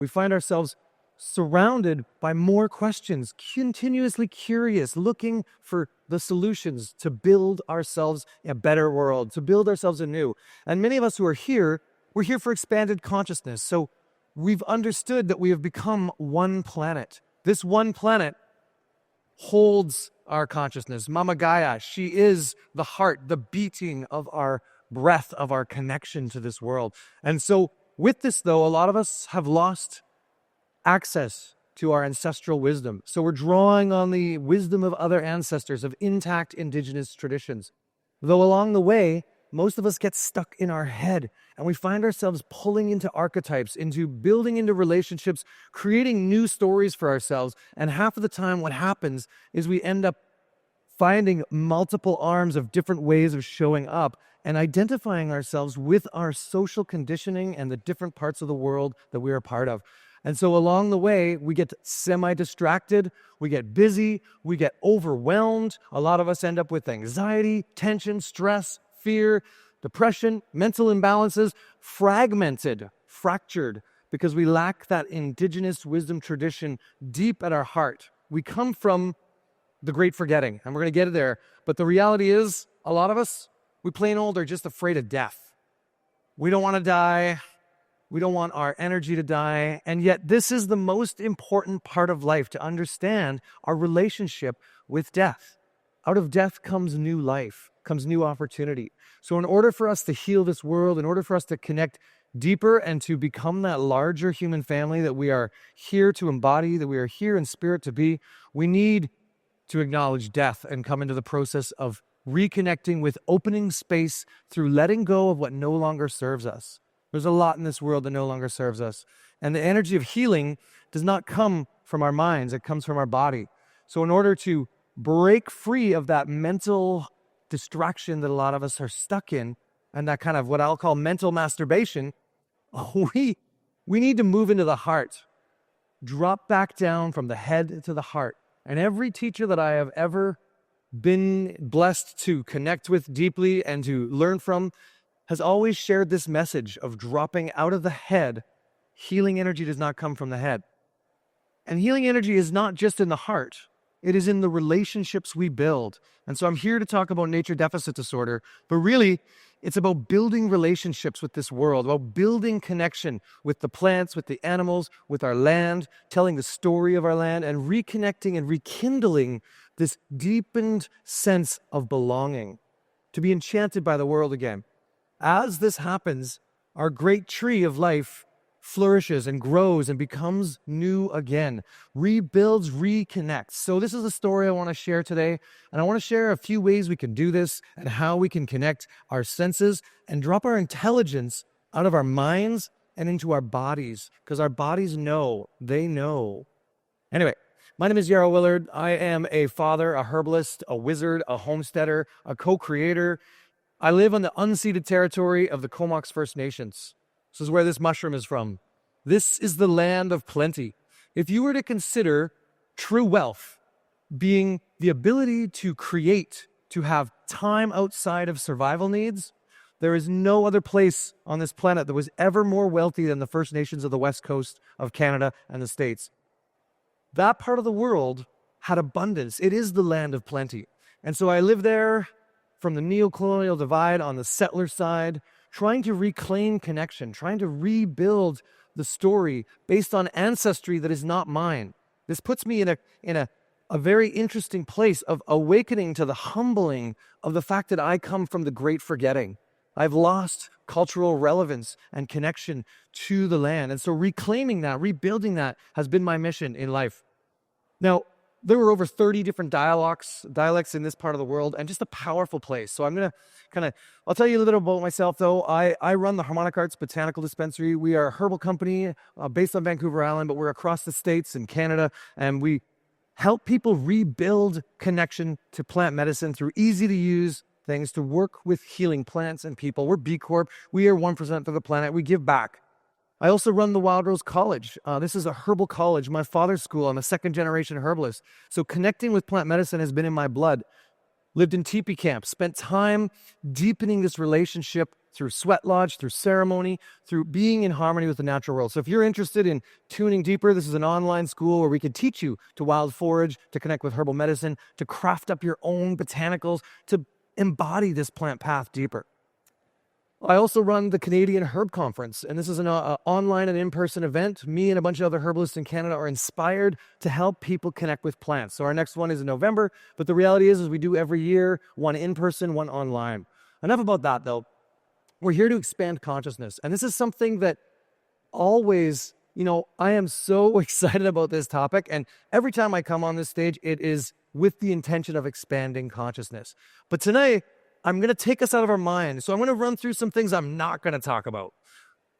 We find ourselves surrounded by more questions, continuously curious, looking for the solutions to build ourselves a better world, to build ourselves anew. And many of us who are here, we're here for expanded consciousness. So we've understood that we have become one planet. This one planet holds our consciousness. Mama Gaia, she is the heart, the beating of our breath, of our connection to this world. And so with this, though, a lot of us have lost access to our ancestral wisdom. So we're drawing on the wisdom of other ancestors, of intact indigenous traditions. Though along the way, most of us get stuck in our head and we find ourselves pulling into archetypes, into building into relationships, creating new stories for ourselves. And half of the time what happens is we end up finding multiple arms of different ways of showing up and identifying ourselves with our social conditioning and the different parts of the world that we are a part of. And so along the way, we get semi-distracted, we get busy, we get overwhelmed. A lot of us end up with anxiety, tension, stress, fear, depression, mental imbalances, fragmented, fractured, because we lack that indigenous wisdom tradition deep at our heart. We come from the great forgetting, and we're going to get there. But the reality is, a lot of us, we plain old are just afraid of death. We don't want to die. We don't want our energy to die. And yet this is the most important part of life, to understand our relationship with death. Out of death comes new life, comes new opportunity. So in order for us to heal this world, in order for us to connect deeper and to become that larger human family that we are here to embody, that we are here in spirit to be, we need to acknowledge death and come into the process of reconnecting with opening space through letting go of what no longer serves us. There's a lot in this world that no longer serves us. And the energy of healing does not come from our minds, it comes from our body. So in order to break free of that mental distraction that a lot of us are stuck in, and that kind of what I'll call mental masturbation, we need to move into the heart. Drop back down from the head to the heart. And every teacher that I have ever been blessed to connect with deeply and to learn from has always shared this message of dropping out of the head. Healing energy does not come from the head. And healing energy is not just in the heart. It is in the relationships we build. And so I'm here to talk about nature deficit disorder, but really it's about building relationships with this world, about building connection with the plants, with the animals, with our land, telling the story of our land, and reconnecting and rekindling this deepened sense of belonging, to be enchanted by the world again. As this happens, our great tree of life flourishes and grows and becomes new again, rebuilds, reconnects. So this is a story I want to share today, and I want to share a few ways we can do this and how we can connect our senses and drop our intelligence out of our minds and into our bodies, because our bodies know, they know. Anyway, my name is Yarrow Willard. I am a father, a herbalist, a wizard, a homesteader, a co-creator. I live on the unceded territory of the Comox First Nations. This is where this mushroom is from. This is the land of plenty. If you were to consider true wealth being the ability to create, to have time outside of survival needs, there is no other place on this planet that was ever more wealthy than the First Nations of the West Coast of Canada and the States. That part of the world had abundance. It is the land of plenty. And so I live there from the neo-colonial divide on the settler side, trying to reclaim connection, trying to rebuild the story based on ancestry that is not mine. This puts me in a very interesting place of awakening to the humbling of the fact that I come from the great forgetting. I've lost cultural relevance and connection to the land. And so reclaiming that, rebuilding that has been my mission in life. Now, there were over 30 different dialects in this part of the world, and just a powerful place. So I'm going to I'll tell you a little about myself, though. I run the Harmonic Arts Botanical Dispensary. We are a herbal company based on Vancouver Island, but we're across the States and Canada, and we help people rebuild connection to plant medicine through easy-to-use things to work with healing plants and people. We're B Corp. We are 1% for the planet. We give back. I also run the Wild Rose College. This is a herbal college, my father's school. I'm a second-generation herbalist. So connecting with plant medicine has been in my blood. lived in teepee camps, spent time deepening this relationship through sweat lodge, through ceremony, through being in harmony with the natural world. So if you're interested in tuning deeper, this is an online school where we could teach you to wild forage, to connect with herbal medicine, to craft up your own botanicals, to embody this plant path deeper. I also run the Canadian Herb Conference, and this is an online and in-person event. Me and a bunch of other herbalists in Canada are inspired to help people connect with plants. So our next one is in November, but the reality is we do every year, one in-person, one online. Enough about that, though. We're here to expand consciousness, and this is something that always, I am so excited about this topic, and every time I come on this stage, it is with the intention of expanding consciousness. But tonight, I'm going to take us out of our mind. So I'm going to run through some things I'm not going to talk about.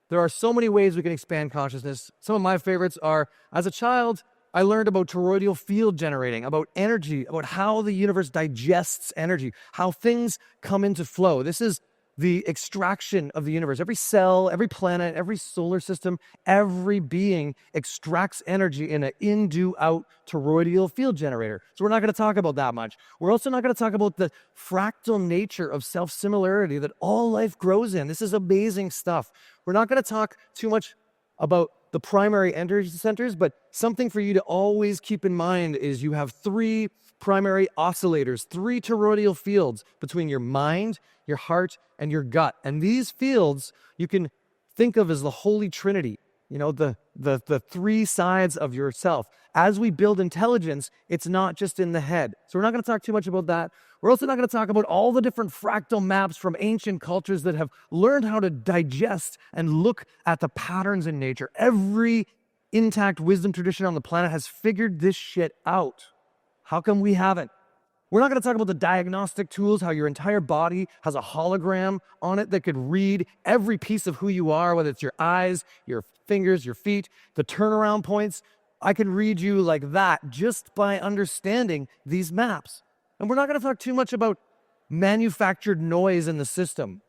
There are so many ways we can expand consciousness. Some of my favorites are, as a child, I learned about toroidal field generating, about energy, about how the universe digests energy, how things come into flow. This is the extraction of the universe. Every cell, every planet, every solar system, every being extracts energy in an in, do, out toroidal field generator. So we're not going to talk about that much. We're also not going to talk about the fractal nature of self-similarity that all life grows in. This is amazing stuff. We're not going to talk too much about the primary energy centers, but something for you to always keep in mind is you have 3 primary oscillators, 3 toroidal fields between your mind, your heart, and your gut. And these fields you can think of as the Holy Trinity, the 3 sides of yourself. As we build intelligence, it's not just in the head. So we're not going to talk too much about that. We're also not going to talk about all the different fractal maps from ancient cultures that have learned how to digest and look at the patterns in nature. Every intact wisdom tradition on the planet has figured this shit out. How come we haven't? We're not going to talk about the diagnostic tools, how your entire body has a hologram on it that could read every piece of who you are, whether it's your eyes, your fingers, your feet, the turnaround points. I can read you like that just by understanding these maps. And we're not going to talk too much about manufactured noise in the system.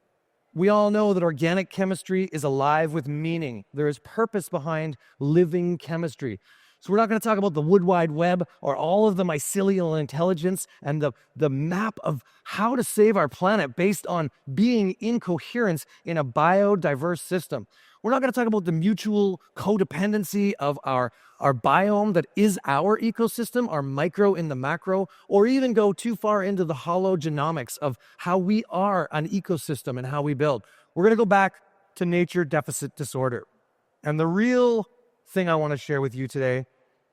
We all know that organic chemistry is alive with meaning. There is purpose behind living chemistry. So we're not going to talk about the wood wide web or all of the mycelial intelligence and the map of how to save our planet based on being in coherence in a biodiverse system. We're not going to talk about the mutual codependency of our biome that is our ecosystem, our micro in the macro, or even go too far into the hologenomics of how we are an ecosystem and how we build. We're going to go back to nature deficit disorder. And the real thing I want to share with you today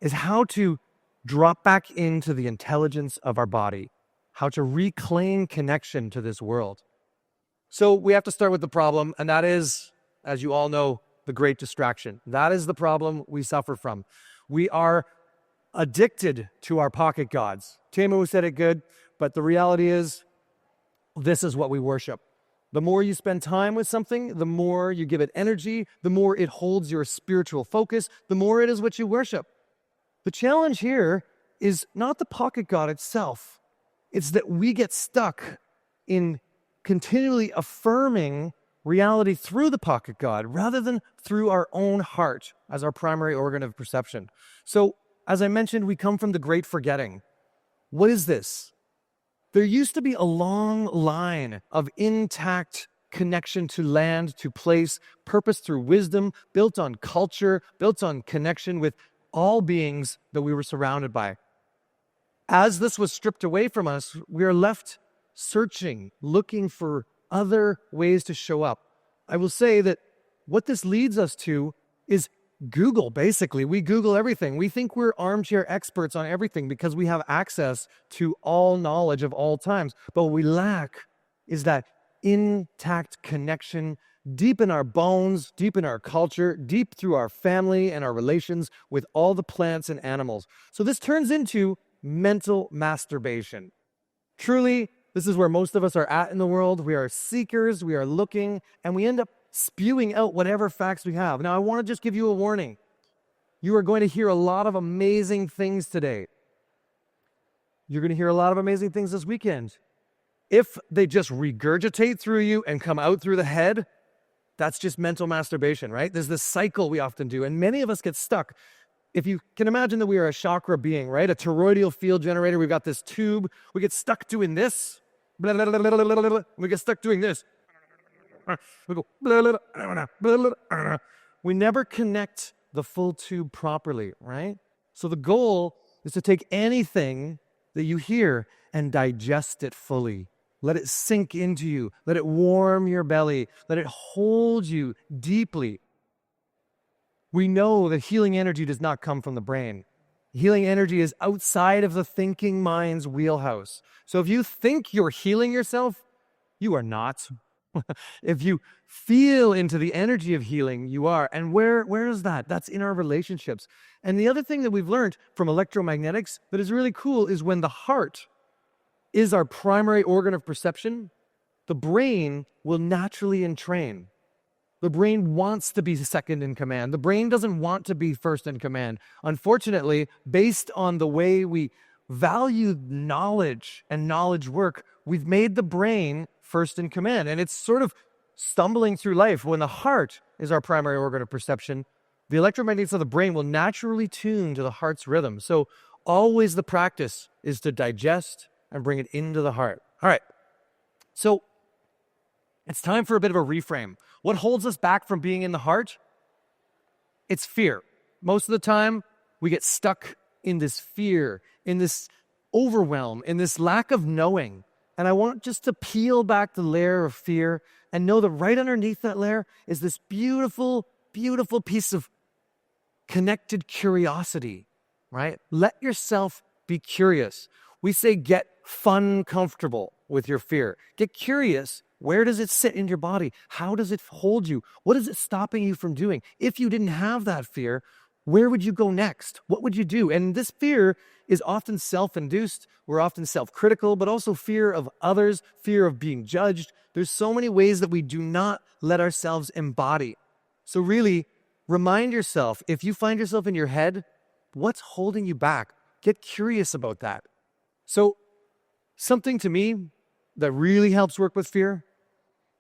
is how to drop back into the intelligence of our body, how to reclaim connection to this world. So we have to start with the problem, and that is, as you all know, the great distraction. That is the problem we suffer from. We are addicted to our pocket gods. Tamu said it good, but the reality is, this is what we worship. The more you spend time with something, the more you give it energy, the more it holds your spiritual focus, the more it is what you worship. The challenge here is not the pocket god itself. It's that we get stuck in continually affirming reality through the pocket god rather than through our own heart as our primary organ of perception. So, as I mentioned, we come from the great forgetting. What is this? There used to be a long line of intact connection to land, to place, purpose through wisdom, built on culture, built on connection with all beings that we were surrounded by. As this was stripped away from us, we are left searching, looking for other ways to show up. I will say that what this leads us to is Google, basically. We Google everything. We think we're armchair experts on everything because we have access to all knowledge of all times. But what we lack is that intact connection deep in our bones, deep in our culture, deep through our family and our relations with all the plants and animals. So this turns into mental masturbation. Truly, this is where most of us are at in the world. We are seekers, we are looking, and we end up spewing out whatever facts we have. Now, I want to just give you a warning. You are going to hear a lot of amazing things today. You're going to hear a lot of amazing things this weekend. If they just regurgitate through you and come out through the head, that's just mental masturbation, right? There's this cycle we often do, and many of us get stuck. if you can imagine that we are a chakra being, right? A toroidal field generator. We've got this tube. We get stuck doing this. Blah, blah, blah, blah, blah, blah, blah. We get stuck doing this. We go. Blah, blah, blah, blah, blah, blah. We never connect the full tube properly, right? So the goal is to take anything that you hear and digest it fully. Let it sink into you. Let it warm your belly. Let it hold you deeply. We know that healing energy does not come from the brain. Healing energy is outside of the thinking mind's wheelhouse. So if you think you're healing yourself, you are not. If you feel into the energy of healing, you are. And where is that? That's in our relationships. And the other thing that we've learned from electromagnetics that is really cool is when the heart is our primary organ of perception, the brain will naturally entrain. The brain wants to be second in command. The brain doesn't want to be first in command. Unfortunately, based on the way we value knowledge and knowledge work, we've made the brain first in command. And it's sort of stumbling through life. When the heart is our primary organ of perception, the electromagnetics of the brain will naturally tune to the heart's rhythm. So always the practice is to digest and bring it into the heart. All right. So it's time for a bit of a reframe. What holds us back from being in the heart? It's fear. Most of the time, we get stuck in this fear, in this overwhelm, in this lack of knowing. And I want just to peel back the layer of fear and know that right underneath that layer is this beautiful, beautiful piece of connected curiosity, right? Let yourself be curious. We say get fun comfortable with your fear. Get curious. Where does it sit in your body? How does it hold you? What is it stopping you from doing? If you didn't have that fear, where would you go next? What would you do? And this fear is often self-induced. We're often self-critical, but also fear of others, fear of being judged. There's so many ways that we do not let ourselves embody. So really, remind yourself, if you find yourself in your head, what's holding you back? Get curious about that. So something to me that really helps work with fear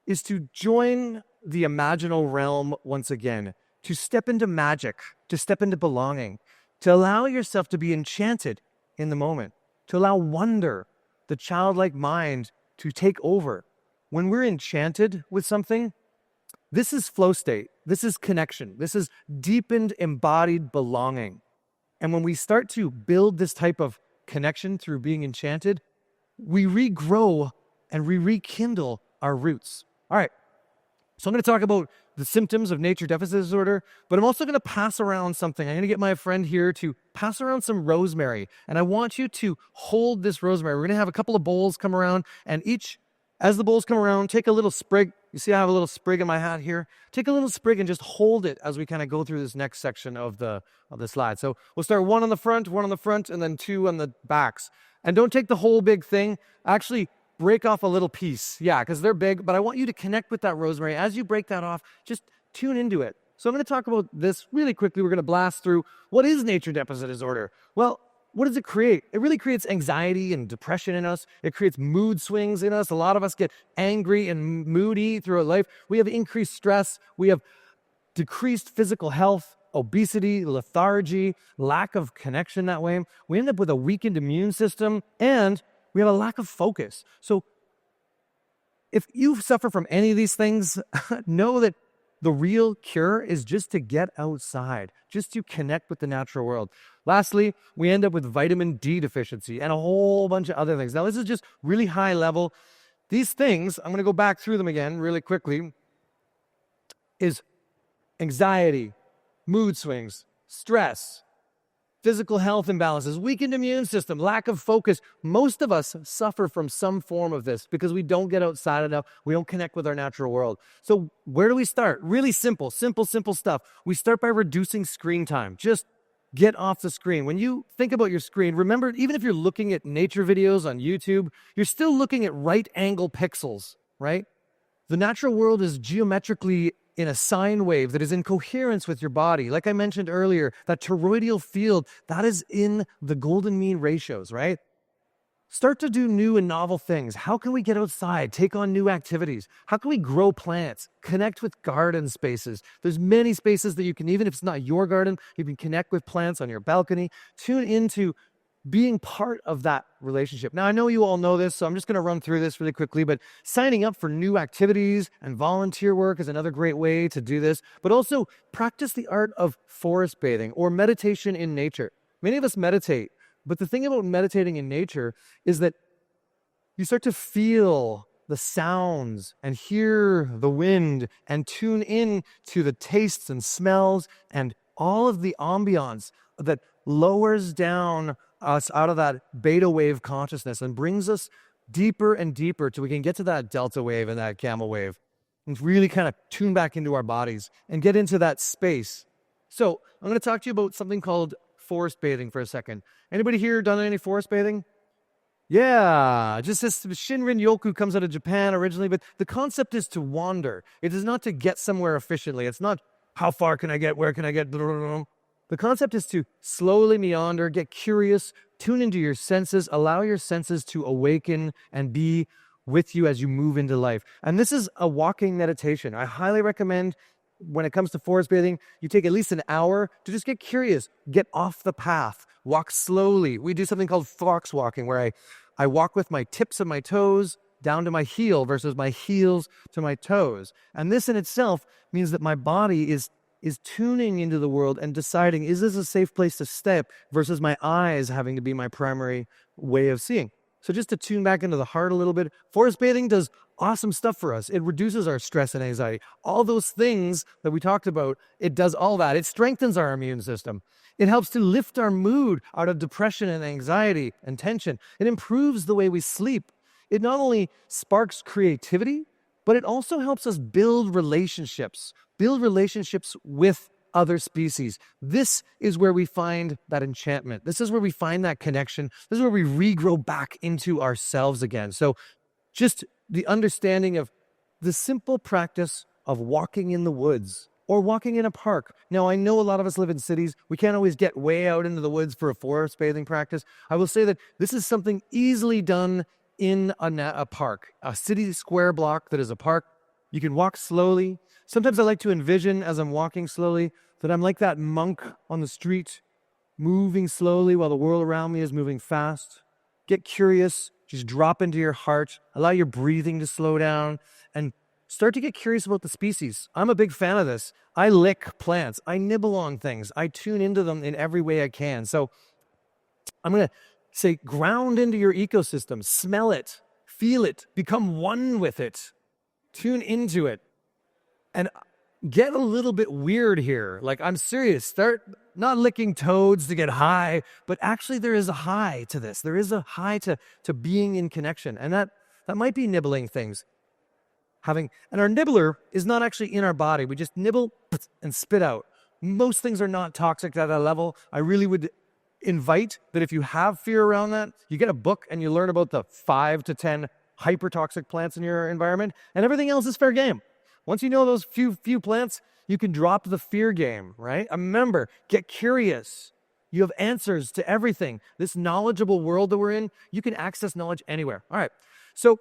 is to join the imaginal realm once again, to step into magic, to step into belonging, to allow yourself to be enchanted in the moment, to allow wonder, the childlike mind, to take over. When we're enchanted with something, this is flow state, this is connection, this is deepened embodied belonging. And when we start to build this type of connection through being enchanted, we regrow and we rekindle our roots. All right, so I'm going to talk about the symptoms of nature deficit disorder, but I'm also going to pass around something. I'm going to get my friend here to pass around some rosemary, and I want you to hold this rosemary. We're going to have a couple of bowls come around, and as the bowls come around, take a little sprig. You see I have a little sprig in my hat here? Take a little sprig and just hold it as we kind of go through this next section of the slide. So we'll start one on the front, and then two on the backs. And don't take the whole big thing. Actually, break off a little piece. Yeah, because they're big, but I want you to connect with that rosemary. As you break that off, just tune into it. So I'm going to talk about this really quickly. We're going to blast through what is nature deficit disorder. Well, what does it create? It really creates anxiety and depression in us. It creates mood swings in us. A lot of us get angry and moody throughout life. We have increased stress. We have decreased physical health, obesity, lethargy, lack of connection that way. We end up with a weakened immune system, and we have a lack of focus. So if you suffer from any of these things, know that the real cure is just to get outside, just to connect with the natural world. Lastly, we end up with vitamin D deficiency and a whole bunch of other things. Now, this is just really high level. These things, I'm going to go back through them again really quickly, is anxiety, mood swings, stress, physical health imbalances, weakened immune system, lack of focus. Most of us suffer from some form of this because we don't get outside enough. We don't connect with our natural world. So where do we start? Really simple stuff. We start by reducing screen time. Just get off the screen. When you think about your screen, remember, even if you're looking at nature videos on YouTube, you're still looking at right angle pixels, right? The natural world is geometrically in a sine wave that is in coherence with your body. Like I mentioned earlier, that toroidal field, that is in the golden mean ratios, right? Start to do new and novel things. How can we get outside, take on new activities? How can we grow plants, connect with garden spaces? There's many spaces that you can, even if it's not your garden, you can connect with plants on your balcony. Tune into being part of that relationship. Now, I know you all know this, so I'm just going to run through this really quickly, but signing up for new activities and volunteer work is another great way to do this, but also practice the art of forest bathing or meditation in nature. Many of us meditate, but the thing about meditating in nature is that you start to feel the sounds and hear the wind and tune in to the tastes and smells and all of the ambiance that lowers down us out of that beta wave consciousness and brings us deeper and deeper till we can get to that delta wave and that gamma wave and really kind of tune back into our bodies and get into that space. So I'm going to talk to you about something called forest bathing for a second. Anybody here done any forest bathing? Yeah, just this Shinrin Yoku comes out of Japan originally, but the concept is to wander. It is not to get somewhere efficiently. It's not how far can I get, where can I get. The concept is to slowly meander, get curious, tune into your senses, allow your senses to awaken and be with you as you move into life. And this is a walking meditation. I highly recommend when it comes to forest bathing, you take at least an hour to just get curious, get off the path, walk slowly. We do something called fox walking, where I walk with my tips of my toes down to my heel versus my heels to my toes. And this in itself means that my body is tuning into the world and deciding, is this a safe place to step versus my eyes having to be my primary way of seeing. So just to tune back into the heart a little bit, forest bathing does awesome stuff for us. It reduces our stress and anxiety. All those things that we talked about, it does all that. It strengthens our immune system. It helps to lift our mood out of depression and anxiety and tension. It improves the way we sleep. It not only sparks creativity, but it also helps us build relationships with other species. This is where we find that enchantment. This is where we find that connection. This is where we regrow back into ourselves again. So just the understanding of the simple practice of walking in the woods or walking in a park. Now, I know a lot of us live in cities. We can't always get way out into the woods for a forest bathing practice. I will say that this is something easily done in a park, a city square block that is a park. You can walk slowly. Sometimes I like to envision as I'm walking slowly that I'm like that monk on the street, moving slowly while the world around me is moving fast. Get curious, just drop into your heart, allow your breathing to slow down, and start to get curious about the species. I'm a big fan of this. I lick plants. I nibble on things. I tune into them in every way I can. So I'm going to say ground into your ecosystem. Smell it. Feel it. Become one with it. Tune into it. And get a little bit weird here. Like, I'm serious. Start not licking toads to get high, but actually there is a high to this. There is a high to being in connection. And that might be nibbling things. And our nibbler is not actually in our body. We just nibble and spit out. Most things are not toxic at that level. I really would invite that if you have fear around that, you get a book and you learn about the 5 to 10 hypertoxic plants in your environment, and everything else is fair game. Once you know those few plants, you can drop the fear game, right? Remember, get curious. You have answers to everything. This knowledgeable world that we're in, you can access knowledge anywhere. All right. So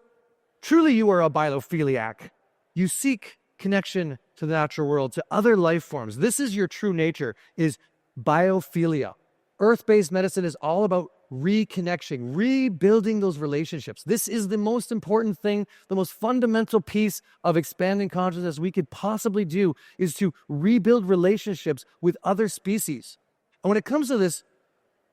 truly you are a biophiliac. You seek connection to the natural world, to other life forms. This is your true nature, is biophilia. Earth-based medicine is all about reconnection, rebuilding those relationships. This is the most important thing, the most fundamental piece of expanding consciousness we could possibly do, is to rebuild relationships with other species. And when it comes to this,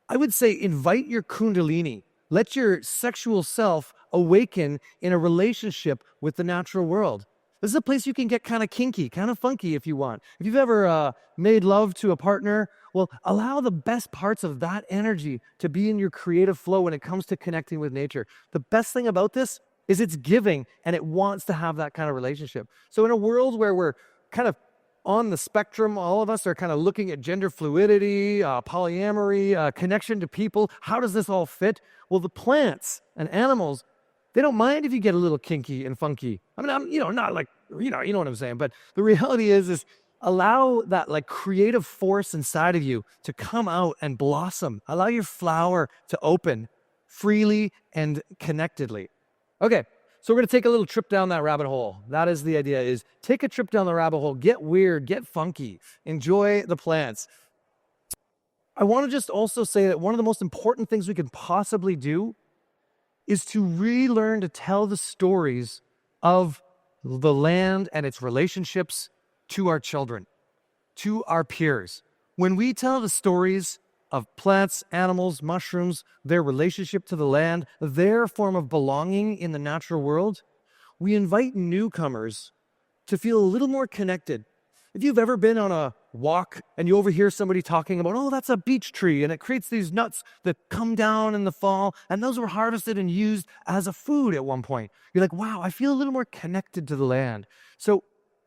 I would say invite your kundalini. Let your sexual self awaken in a relationship with the natural world. This is a place you can get kind of kinky, kind of funky if you want. If you've ever made love to a partner, well, allow the best parts of that energy to be in your creative flow when it comes to connecting with nature. The best thing about this is it's giving and it wants to have that kind of relationship. So in a world where we're kind of on the spectrum, all of us are kind of looking at gender fluidity, polyamory, connection to people. How does this all fit? Well, the plants and animals, they don't mind if you get a little kinky and funky. I mean, not like, you know what I'm saying. But the reality is allow that like creative force inside of you to come out and blossom. Allow your flower to open. freely and connectedly. Okay, so we're going to take a little trip down that rabbit hole. That is the idea, is take a trip down the rabbit hole, get weird, get funky, enjoy the plants. I want to just also say that one of the most important things we can possibly do is to relearn to tell the stories of the land and its relationships to our children, to our peers. When we tell the stories of plants, animals, mushrooms, their relationship to the land, their form of belonging in the natural world, we invite newcomers to feel a little more connected. If you've ever been on a walk and you overhear somebody talking about, oh, that's a beech tree and it creates these nuts that come down in the fall, and those were harvested and used as a food at one point. You're like, wow, I feel a little more connected to the land. So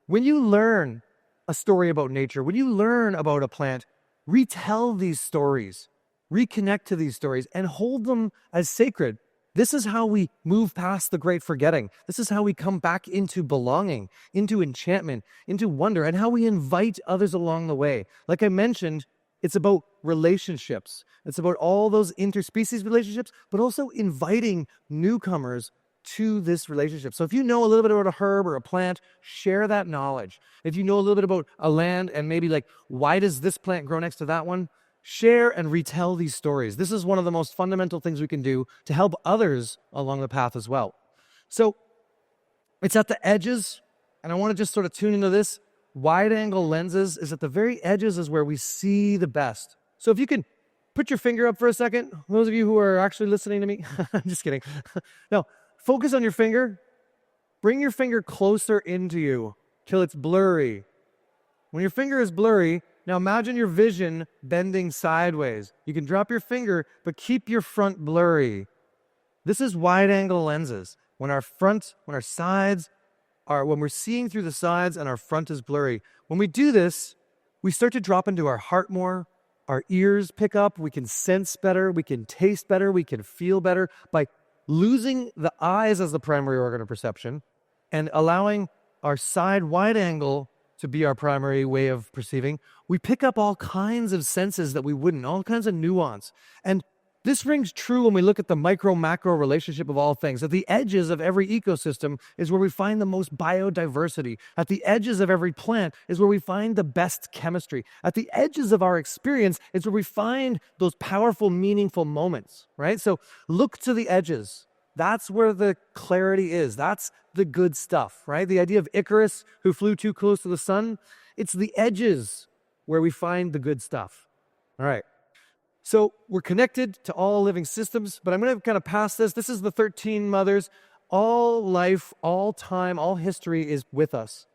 when you learn a story about nature, when you learn about a plant, retell these stories, reconnect to these stories, and hold them as sacred. This is how we move past the great forgetting. This is how we come back into belonging, into enchantment, into wonder, and how we invite others along the way. Like I mentioned, it's about relationships. It's about all those interspecies relationships, but also inviting newcomers to this relationship. So if you know a little bit about a herb or a plant, share that knowledge. If you know a little bit about a land and maybe like, why does this plant grow next to that one? Share and retell these stories. This is one of the most fundamental things we can do to help others along the path as well. So it's at the edges, and I want to just sort of tune into this. Wide angle lenses is at the very edges is where we see the best. So if you can put your finger up for a second, those of you who are actually listening to me, I'm just kidding. No, focus on your finger. Bring your finger closer into you till it's blurry. When your finger is blurry, now imagine your vision bending sideways. You can drop your finger, but keep your front blurry. This is wide angle lenses. When our sides are, when we're seeing through the sides and our front is blurry. When we do this, we start to drop into our heart more. Our ears pick up. We can sense better. We can taste better. We can feel better by losing the eyes as the primary organ of perception and allowing our side wide angle to be our primary way of perceiving. We pick up all kinds of senses that we wouldn't, all kinds of nuance. And this rings true when we look at the micro-macro relationship of all things. At the edges of every ecosystem is where we find the most biodiversity. At the edges of every plant is where we find the best chemistry. At the edges of our experience is where we find those powerful, meaningful moments, right? So look to the edges. That's where the clarity is. That's the good stuff, right? The idea of Icarus who flew too close to the sun, it's the edges where we find the good stuff. All right. So we're connected to all living systems, but I'm going to kind of pass this. This is the 13 mothers. All life, all time, all history is with us.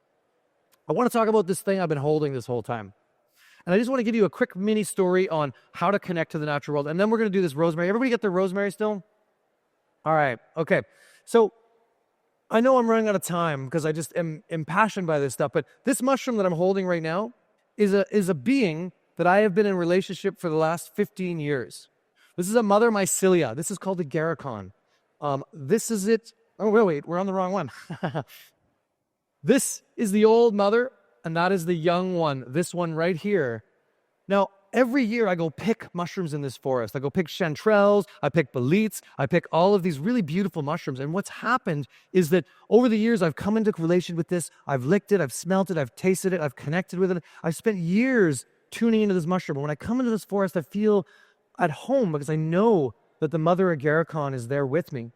I want to talk about this thing I've been holding this whole time. And I just want to give you a quick mini story on how to connect to the natural world. And then we're going to do this rosemary. Everybody get their rosemary still? All right. Okay. So I know I'm running out of time because I just am impassioned by this stuff, but this mushroom that I'm holding right now is a being that I have been in relationship for the last 15 years. This is a mother mycelia. This is called the Garicon. This is it. Oh, wait, we're on the wrong one. This is the old mother, and that is the young one, this one right here. Now, every year I go pick mushrooms in this forest. I go pick chanterelles, I pick boletes, I pick all of these really beautiful mushrooms. And what's happened is that over the years I've come into relation with this. I've licked it, I've smelt it, I've tasted it, I've connected with it. I've spent years tuning into this mushroom. And when I come into this forest, I feel at home because I know that the mother Agaricon is there with me.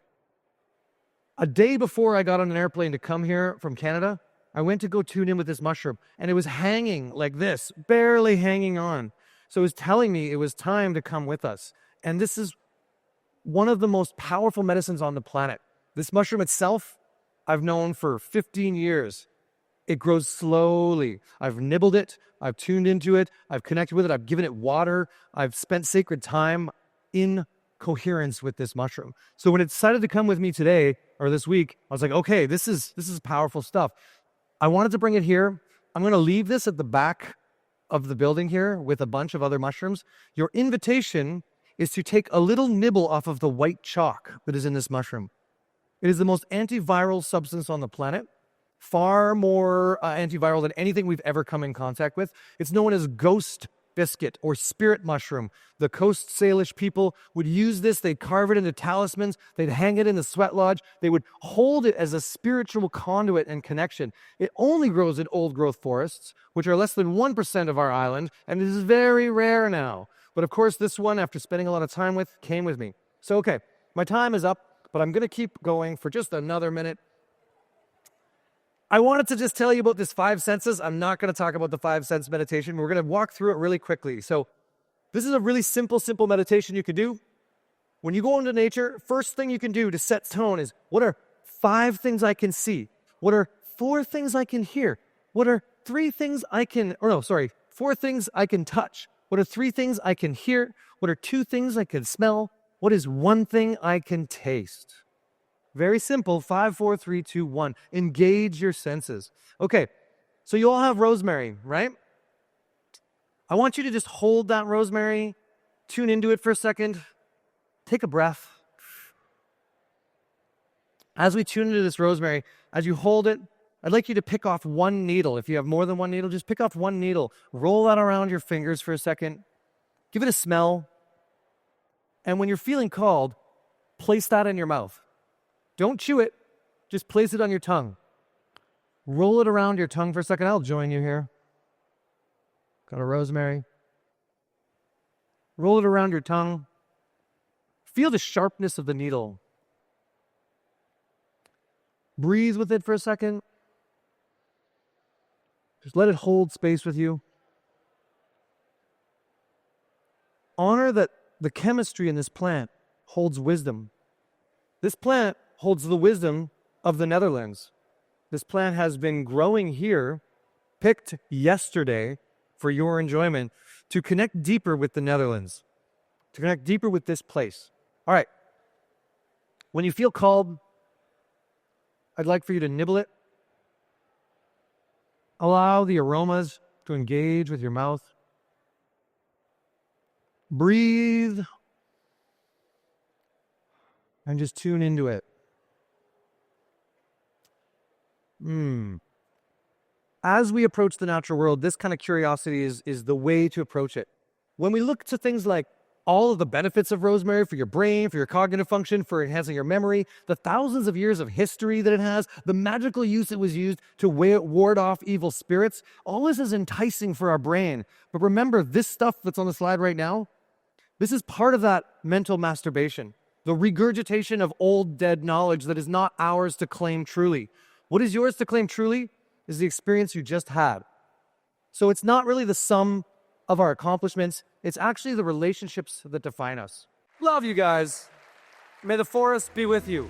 A day before I got on an airplane to come here from Canada, I went to go tune in with this mushroom, and it was hanging like this, barely hanging on. So it was telling me it was time to come with us. And this is one of the most powerful medicines on the planet. This mushroom itself, I've known for 15 years. It grows slowly. I've nibbled it. I've tuned into it. I've connected with it. I've given it water. I've spent sacred time in coherence with this mushroom. So when it decided to come with me today or this week, I was like, okay, this is powerful stuff. I wanted to bring it here. I'm going to leave this at the back of the building here with a bunch of other mushrooms. Your invitation is to take a little nibble off of the white chalk that is in this mushroom. It is the most antiviral substance on the planet, far more antiviral than anything we've ever come in contact with. It's known as ghost biscuit or spirit mushroom. The Coast Salish people would use this. They'd carve it into talismans. They'd hang it in the sweat lodge. They would hold it as a spiritual conduit and connection. It only grows in old growth forests, which are less than 1% of our island, and it is very rare now. But of course, this one, after spending a lot of time with, came with me. So, okay, my time is up, but I'm going to keep going for just another minute. I wanted to just tell you about this 5 senses. I'm not going to talk about the 5 sense meditation. We're going to walk through it really quickly. So this is a really simple meditation you can do. When you go into nature, first thing you can do to set tone is, what are 5 things I can see? What are 4 things I can hear? What are 4 things I can touch? What are 3 things I can hear? What are 2 things I can smell? What is 1 thing I can taste? Very simple. 5, 4, 3, 2, 1. Engage your senses. Okay, so you all have rosemary, right? I want you to just hold that rosemary, tune into it for a second, take a breath. As we tune into this rosemary, as you hold it, I'd like you to pick off 1 needle. If you have more than 1 needle, just pick off 1 needle. Roll that around your fingers for a second. Give it a smell. And when you're feeling called, place that in your mouth. Don't chew it, just place it on your tongue. Roll it around your tongue for a second. I'll join you here. Got a rosemary. Roll it around your tongue. Feel the sharpness of the needle. Breathe with it for a second. Just let it hold space with you. Honor that the chemistry in this plant holds wisdom. This plant holds the wisdom of the Netherlands. This plant has been growing here, picked yesterday for your enjoyment, to connect deeper with the Netherlands, to connect deeper with this place. All right. When you feel called, I'd like for you to nibble it. Allow the aromas to engage with your mouth. Breathe and just tune into it. As we approach the natural world, this kind of curiosity is the way to approach it. When we look to things like all of the benefits of rosemary for your brain, for your cognitive function, for enhancing your memory, the thousands of years of history that it has, the magical use it was used to ward off evil spirits, all this is enticing for our brain. But remember, this stuff that's on the slide right now, this is part of that mental masturbation, the regurgitation of old dead knowledge that is not ours to claim truly. What is yours to claim truly is the experience you just had. So it's not really the sum of our accomplishments. It's actually the relationships that define us. Love you guys. May the forest be with you.